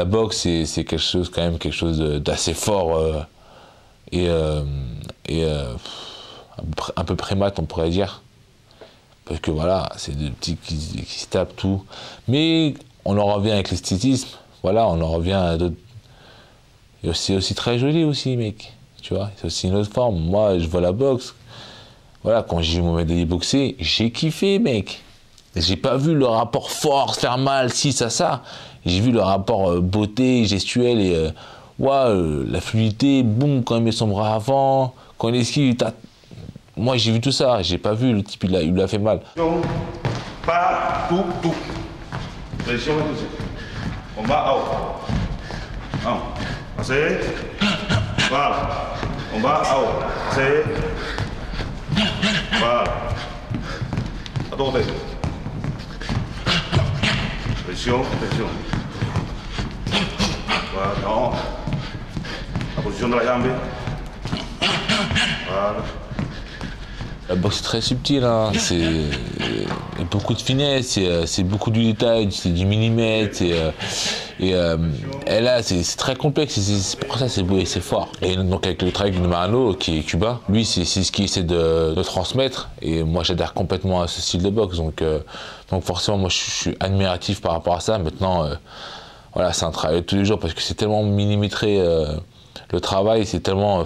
boxe, c'est quelque chose, quand même, quelque chose d'assez fort un peu prémate, on pourrait dire. Parce que voilà, c'est des petits qui se tapent tout. Mais on en revient avec l'esthétisme. Voilà, on en revient à d'autres. Et c'est aussi très joli aussi, mec. Tu vois, c'est aussi une autre forme. Moi, je vois la boxe. Voilà, quand j'ai vu Mohamed Ali boxer, j'ai kiffé, mec. J'ai pas vu le rapport force, faire mal, ci, ça. J'ai vu le rapport beauté, gestuelle et la fluidité, boum, quand il met son bras avant, quand il esquive, moi j'ai vu tout ça, j'ai pas vu le type, il lui a fait mal. Pas tout. Pression, on va out. C'est. Voilà. On va out. C'est. Voilà. Attends, pression. Voilà, non. La position de la jambe. Voilà. La boxe est très subtile, hein. Il y a beaucoup de finesse, c'est beaucoup du détail, c'est du millimètre, et là c'est très complexe, c'est pour ça c'est beau et c'est fort. Et donc avec le travail de Marano, qui est cubain, lui c'est ce qu'il essaie de transmettre, et moi j'adhère complètement à ce style de boxe, donc forcément moi je suis admiratif par rapport à ça. Maintenant, voilà, c'est un travail de tous les jours, parce que c'est tellement millimétré, le travail, c'est tellement...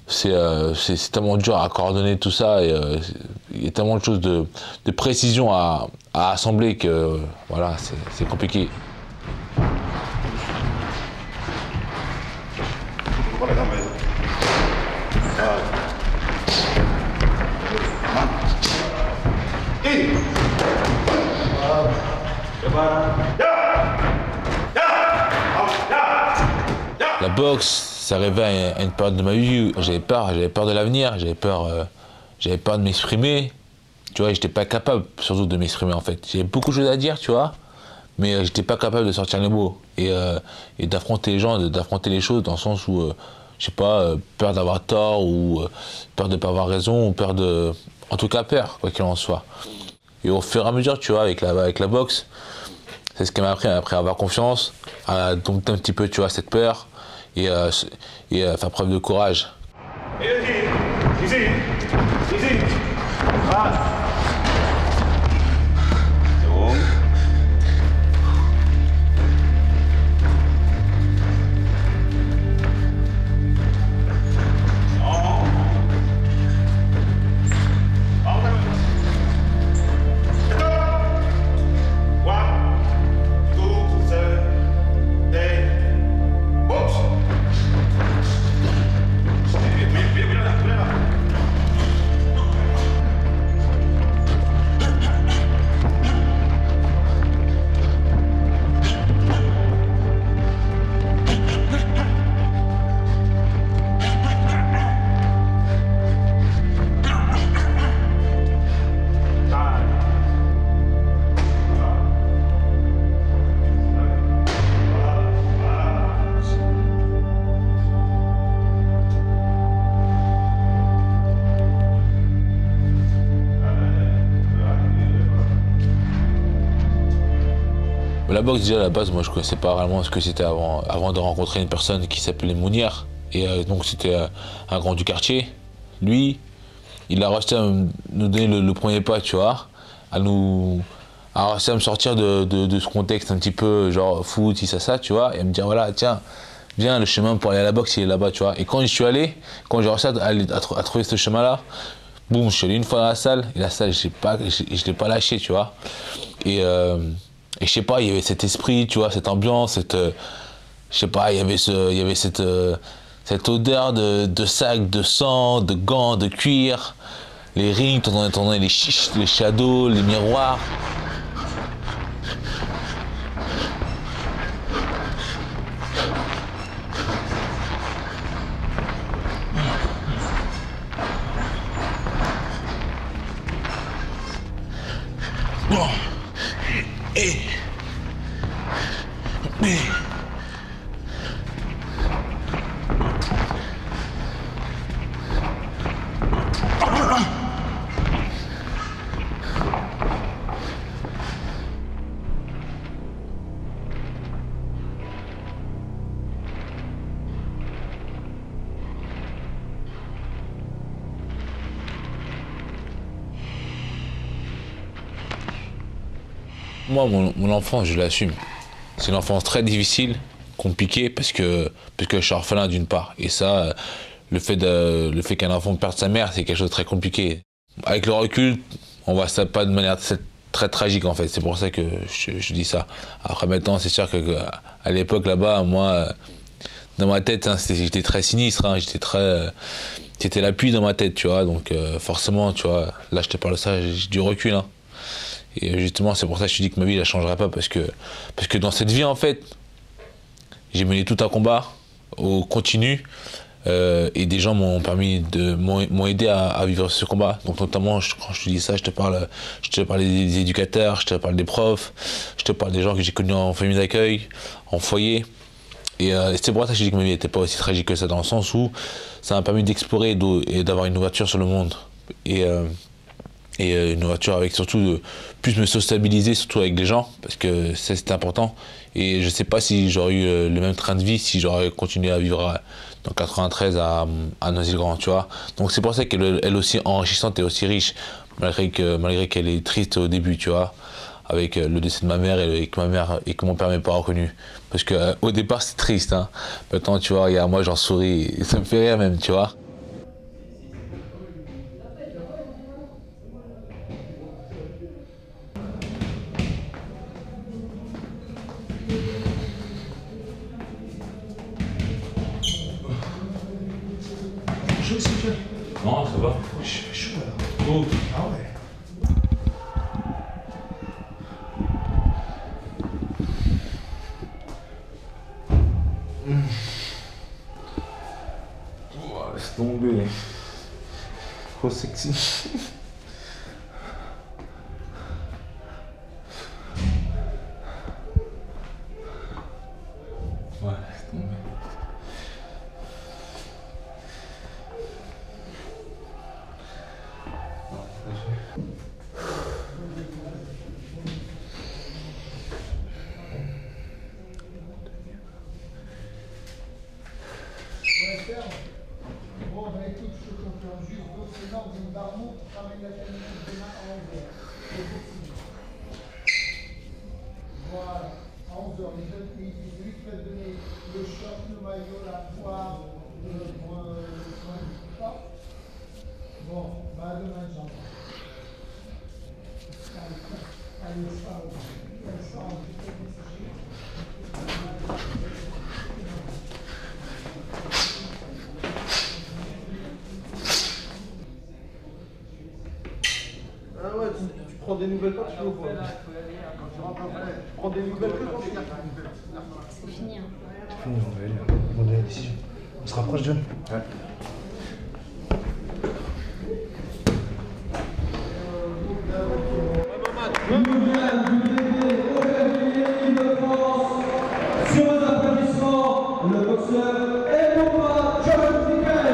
c'est tellement dur à coordonner tout ça, et il y a tellement de choses de précision à assembler que voilà, c'est compliqué. La boxe, ça arrivait à une période de ma vie où j'avais peur de l'avenir, j'avais peur de m'exprimer. Tu vois, j'étais pas capable surtout de m'exprimer en fait. J'avais beaucoup de choses à dire, tu vois, mais j'étais pas capable de sortir les mots et d'affronter les gens, d'affronter les choses dans le sens où, je sais pas, peur d'avoir tort ou peur de pas avoir raison ou peur de... En tout cas peur, quoi qu'il en soit. Et au fur et à mesure, tu vois, avec la boxe, c'est ce qui m'a appris à avoir confiance, à dompter un petit peu, tu vois, cette peur. Et faire preuve de courage. La boxe, déjà à la base, moi je connaissais pas vraiment ce que c'était avant de rencontrer une personne qui s'appelait Mounière. Et donc c'était un grand du quartier. Lui, il a réussi à nous donner le premier pas, tu vois, à réussi à me sortir de ce contexte un petit peu genre foot, ça, tu vois, et à me dire voilà, tiens, viens, le chemin pour aller à la boxe, il est là-bas, tu vois. Et quand j'y suis allé, quand j'ai réussi à trouver ce chemin-là, boum, je suis allé une fois dans la salle, et la salle, je l'ai pas lâché, tu vois. Et je sais pas, il y avait cet esprit, tu vois, cette ambiance, je sais pas, il y avait cette odeur de sac, de sang, de gants, de cuir, les rings, t'entendais les chiches, les shadows, les miroirs. Moi, mon enfance, je l'assume. C'est une enfance très difficile, compliquée, parce que je suis orphelin d'une part. Et ça, le fait qu'un enfant perde sa mère, c'est quelque chose de très compliqué. Avec le recul, on voit ça pas de manière très tragique en fait. C'est pour ça que je dis ça. Après maintenant, c'est sûr que à l'époque là-bas, moi, dans ma tête, hein, j'étais très sinistre. Hein, c'était l'appui dans ma tête, tu vois. Donc forcément, tu vois, là je te parle de ça, j'ai du recul. Hein. Et justement, c'est pour ça que je te dis que ma vie, elle ne changerait pas parce que dans cette vie, en fait, j'ai mené tout un combat au continu. Et des gens m'ont aidé à vivre ce combat. Donc notamment, quand je te dis ça, je te parle des éducateurs, je te parle des profs, je te parle des gens que j'ai connus en famille d'accueil, en foyer. Et c'est pour ça que je dis que ma vie n'était pas aussi tragique que ça, dans le sens où ça m'a permis d'explorer et d'avoir une ouverture sur le monde. Et une ouverture avec surtout de plus me sociabiliser, surtout avec des gens, parce que c'était important. Et je sais pas si j'aurais eu le même train de vie si j'aurais continué à vivre dans 93 à Noisy-le-Grand, tu vois. Donc c'est pour ça qu'elle est aussi enrichissante et aussi riche, malgré qu'elle est triste au début, tu vois, avec le décès de ma mère et que mon père m'ait pas reconnu. Parce que au départ c'est triste, hein. Maintenant tu vois, regarde, moi j'en souris, et ça me fait rire même, tu vois. Chaud aussi, tu Non, ça va. je suis chaud là. Oh. Ah ouais. Oh, laisse tomber. Trop sexy. Ouais, laisse tomber. Bon, bah écoute, je te confirme juste dossier norme d'une Barmouth, ramène la famille demain à 11h. Voilà, à 11h, les 8 peuvent donner le short, le maillot, la poire, le point du pas. Bon, bah à demain, Jean. Allez, ça, Ah ouais, tu prends des nouvelles coachs ou quoi? Tu prends des nouvelles coachs? C'est fini. Hein. C'est fini, on va aller. Ils vont donner la décision. On se rapproche, John? Ouais. Sur vos applaudissements, le boxeur et combat John Nickel.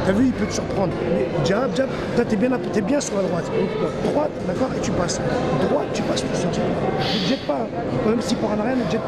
T'as vu, il peut te surprendre. Mais jab, jab, toi t'es bien sur la droite. Droite, d'accord, et tu passes. Droite, tu passes tout seul. Ne te jette pas. Même s'il part en arrière, ne te jette pas.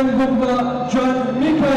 Mbumba John Michael.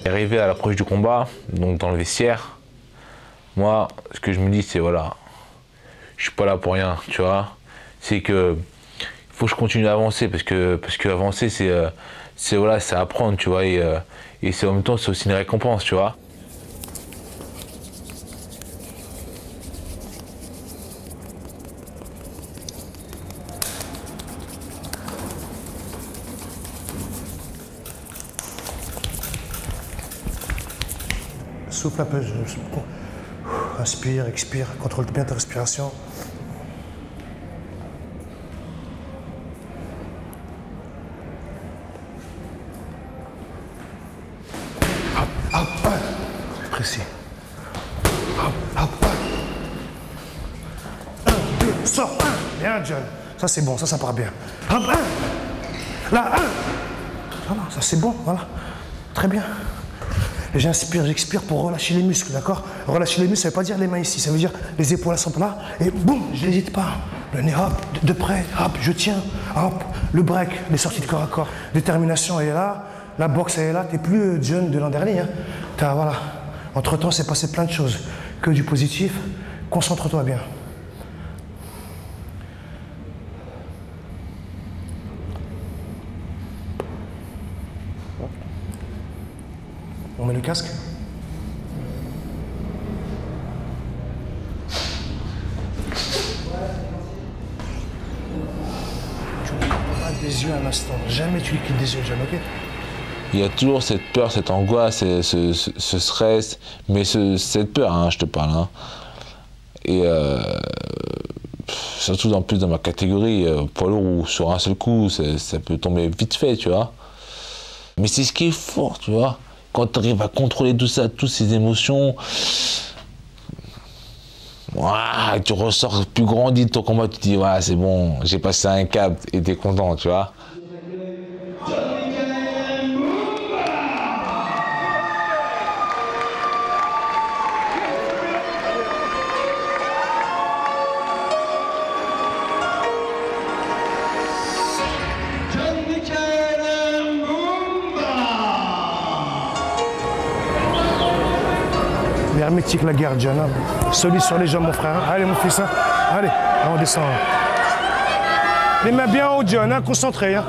Arrivé à l'approche du combat, donc dans le vestiaire, moi, ce que je me dis, c'est voilà, je suis pas là pour rien, tu vois. C'est que il faut que je continue à avancer parce que avancer, c'est voilà, c'est apprendre, tu vois, et c'est en même temps, c'est aussi une récompense, tu vois. Souffle un peu, inspire, expire, contrôle bien ta respiration. Hop, hop, hop. Précis. Hop, hop, hop. 1, 2, sors, 1. Bien, John. Ça, c'est bon, ça part bien. Hop, 1. Là, 1. Voilà, ça, c'est bon, voilà. Très bien. Et j'inspire, j'expire pour relâcher les muscles, d'accord? Relâcher les muscles, ça ne veut pas dire les mains ici, ça veut dire les épaules elles sont là, et boum, je n'hésite pas. Le nez, hop, de près, hop, je tiens, hop, le break, les sorties de corps à corps. Détermination elle est là, la boxe elle est là, t'es plus John de l'an dernier, hein. Voilà. Entre-temps, c'est passé plein de choses, que du positif, concentre-toi bien. On met le casque. Tu ne cliques pas des yeux un instant. Jamais tu cliques des yeux, John, ok? Il y a toujours cette peur, cette angoisse, ce stress, mais cette peur, hein, je te parle. Hein. Et surtout en plus dans ma catégorie, poids lourd, où sur un seul coup, ça peut tomber vite fait, tu vois. Mais c'est ce qui est fort, tu vois. Quand tu arrives à contrôler tout ça, toutes ces émotions, tu ressors plus grandi de ton combat, tu te dis, ouais, c'est bon, j'ai passé un cap et t'es content, tu vois. Hermétique la guerre, John. Solide sur les jambes, mon frère. Allez, mon fils. Hein. Allez, on descend. Les mains bien haut, John. Hein. Concentré. Hein.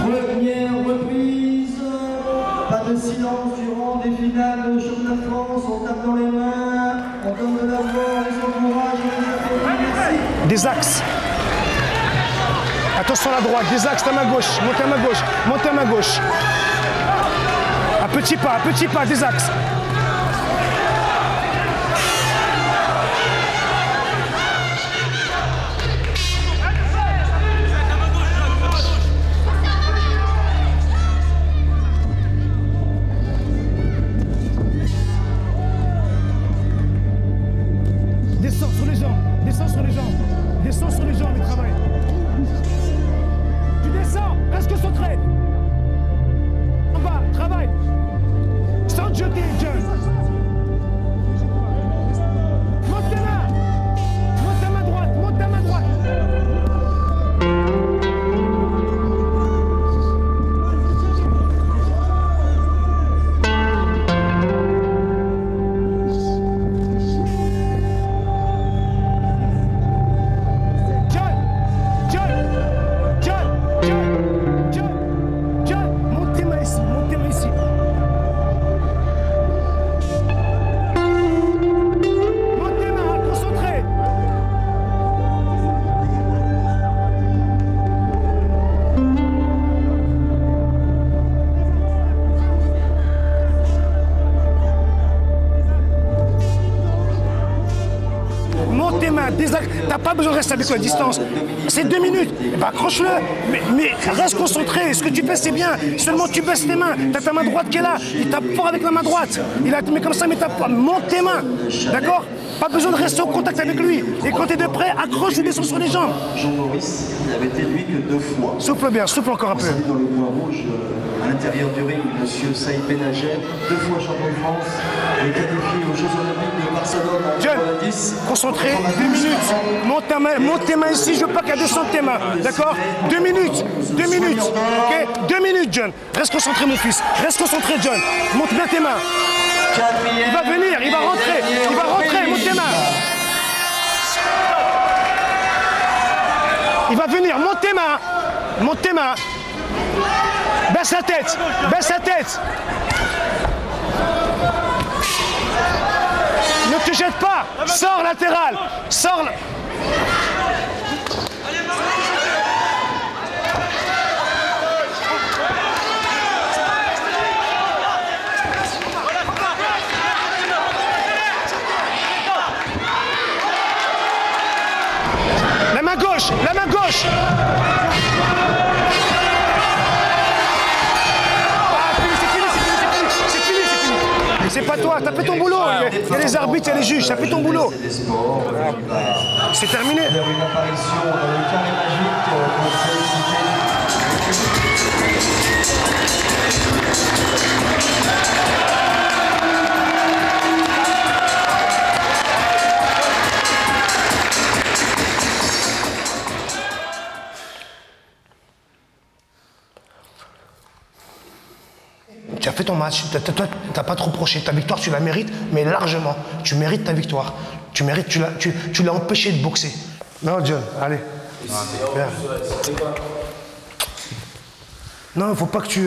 Première reprise. Pas de silence durant des finales de championnat de France. On tape dans les mains. On donne de l'amour, on les encourage, on les applaudit. Merci. Des axes. Attention à la droite, des axes à ma gauche, montez à ma gauche, montez à ma gauche. Un petit pas, des axes. Descends sur les jambes, descends sur les jambes, descends sur les jambes et travaille. Tu descends, reste concentré. En bas, travaille. Sans jeter, John. T'as pas besoin de rester avec lui à distance. C'est 2 minutes. Eh ben, accroche-le. Mais reste concentré. Ce que tu fais, c'est bien. Seulement, tu baisses tes mains. T'as ta main droite qui est là. Il tape fort avec la main droite. Il a mis comme ça, mais monte tes mains. D'accord? Pas besoin de rester au contact avec lui. Et quand tu es de près, accroche ou descends sur les jambes. Jean-Maurice n'avait été lui que 2 fois. Souffle bien, souffle encore un peu. Dans le bois rouge, à l'intérieur du ring, monsieur Saïd Benager, 2 fois champion de France, et qualifié aux Jeux Olympiques de Barcelone en 90. Concentré, 2 minutes. Monte tes mains ici, je veux pas qu'elle descende tes mains. D'accord? 2 minutes. 2 minutes. Ok? 2 minutes, John. Reste concentré, mon fils. Reste concentré, John. Monte bien tes mains. Il va venir, il va rentrer, monte tes mains. Il va venir, monte tes mains. Baisse la tête. Ne te jette pas, sors latéral, La main gauche. C'est pas toi, t'as fait ton boulot. Il y a les arbitres, il y a les juges, t'as fait ton boulot. C'est terminé. Une apparition dans le carré magique pour féliciter. Tu as fait ton match, t'as pas trop proché. Ta victoire, tu la mérites, mais largement. Tu mérites ta victoire. Tu l'as empêché de boxer. Non, John, allez. Non, faut pas te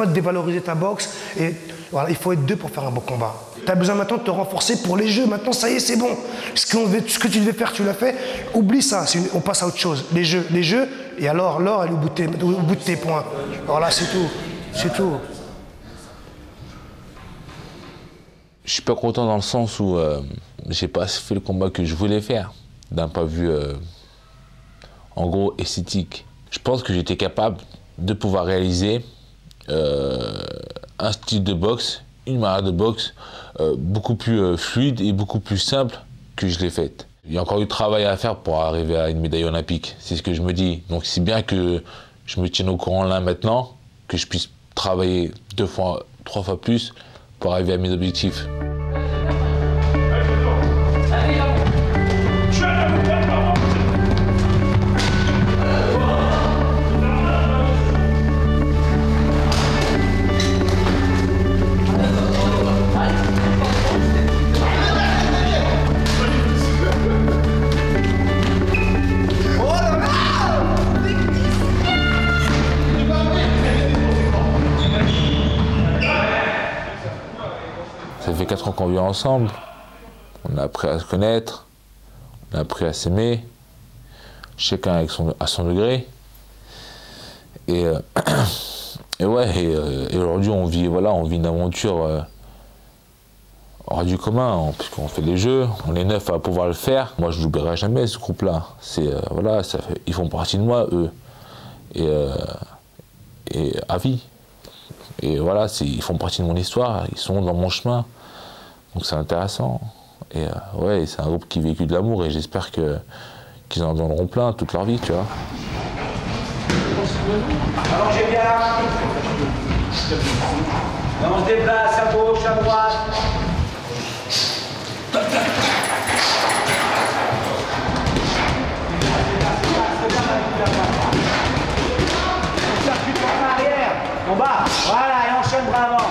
dévaloriser ta boxe. Et voilà, il faut être 2 pour faire un beau combat. Tu as besoin maintenant de te renforcer pour les jeux. Maintenant, ça y est, c'est bon. Ce que tu devais faire, tu l'as fait. Oublie ça. On passe à autre chose. Les jeux. Et alors, l'or, elle est au bout de tes points. Voilà, c'est tout. Je suis pas content dans le sens où j'ai pas fait le combat que je voulais faire, d'un point de vue, en gros, esthétique. Je pense que j'étais capable de pouvoir réaliser un style de boxe, une manière de boxe beaucoup plus fluide et beaucoup plus simple que je l'ai faite. Il y a encore du travail à faire pour arriver à une médaille olympique, c'est ce que je me dis. Donc c'est bien que je me tienne au courant là maintenant, que je puisse travailler 2 fois, 3 fois plus pour arriver à mes objectifs. Ça fait 4 ans qu'on vit ensemble, on a appris à se connaître, on a appris à s'aimer, chacun à son degré. Et aujourd'hui on vit une aventure hors du commun, puisqu'on fait des jeux, on est 9 à pouvoir le faire. Moi je n'oublierai jamais ce groupe-là. Ils font partie de moi, eux, et à vie. Et voilà, ils font partie de mon histoire, ils sont dans mon chemin. Donc c'est intéressant. Et c'est un groupe qui véhicule de l'amour et j'espère qu'ils en donneront plein toute leur vie, tu vois. Allongez bien. On se déplace à gauche, à droite. En bas, voilà, et enchaîne bravement.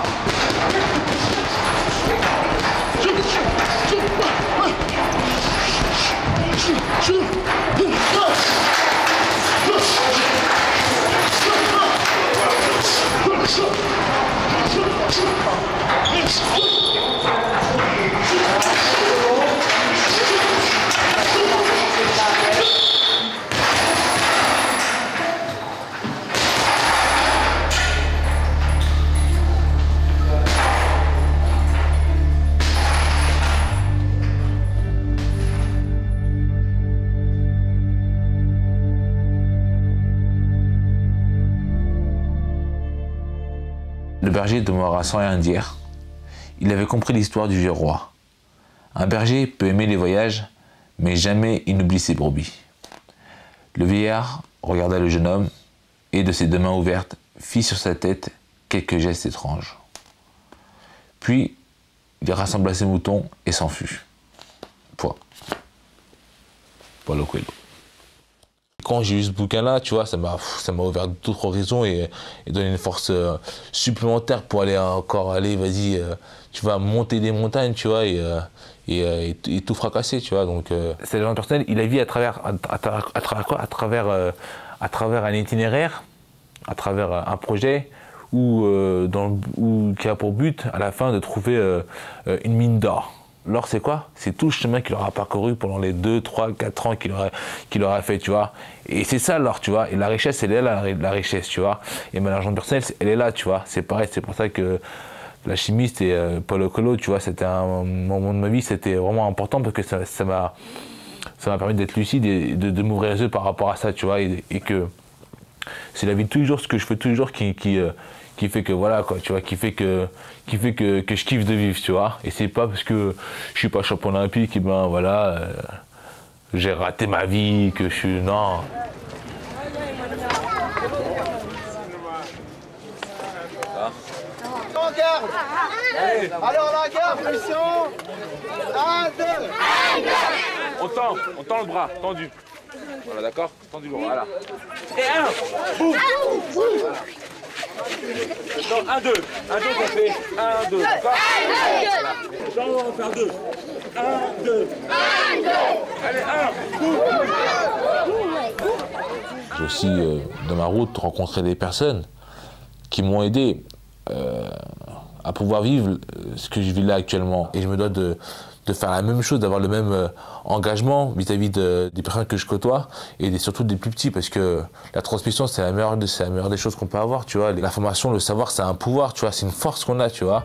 Le berger demeura sans rien dire. Il avait compris l'histoire du vieux roi. Un berger peut aimer les voyages, mais jamais il n'oublie ses brebis. Le vieillard regarda le jeune homme et, de ses deux mains ouvertes, fit sur sa tête quelques gestes étranges. Puis, il rassembla ses moutons et s'en fut. Point. Paulo Coelho. Quand j'ai lu ce bouquin-là, tu vois, ça m'a ouvert d'autres horizons et donné une force supplémentaire pour aller vas-y, tu vas monter des montagnes, tu vois, et tout fracasser, tu vois. Donc, cette légende personnelle, il a vu à travers quoi ? À travers un itinéraire, à travers un projet qui a pour but, à la fin, de trouver une mine d'or. L'or, c'est quoi? C'est tout le chemin qu'il aura parcouru pendant les 2, 3, 4 ans qu'il aura fait, tu vois. Et c'est ça l'or, tu vois. Et la richesse, elle est là, la richesse, tu vois. Et ma légende personnelle, elle est là, tu vois. C'est pareil, c'est pour ça que la chimiste et Paulo Coelho, tu vois, c'était un moment de ma vie, c'était vraiment important parce que ça m'a permis d'être lucide et de m'ouvrir les yeux par rapport à ça, tu vois. Et que c'est la vie de tous les jours, ce que je fais tous les jours qui fait que voilà quoi, tu vois, qui fait que je kiffe de vivre, tu vois. Et c'est pas parce que je suis pas champion olympique, et ben voilà, j'ai raté ma vie, que je suis non. En garde. Allez. Alors la garde, position. 1, 2. On tend le bras, tendu. Voilà, d'accord, tendu le bras, voilà. Et 1. Boum. Voilà. Non, 1, 2. 1, 2, ça fait 1, 2, d'accord? Voilà. On va en faire 2. 1, 2. 1, 2. Allez, 1. J'ai aussi, dans ma route, rencontré des personnes qui m'ont aidé à pouvoir vivre ce que je vis là actuellement. Et je me dois de faire la même chose, d'avoir le même engagement vis-à-vis des personnes que je côtoie et surtout des plus petits, parce que la transmission, c'est la meilleure des choses qu'on peut avoir, tu vois. L'information, le savoir, c'est un pouvoir, tu vois, c'est une force qu'on a, tu vois.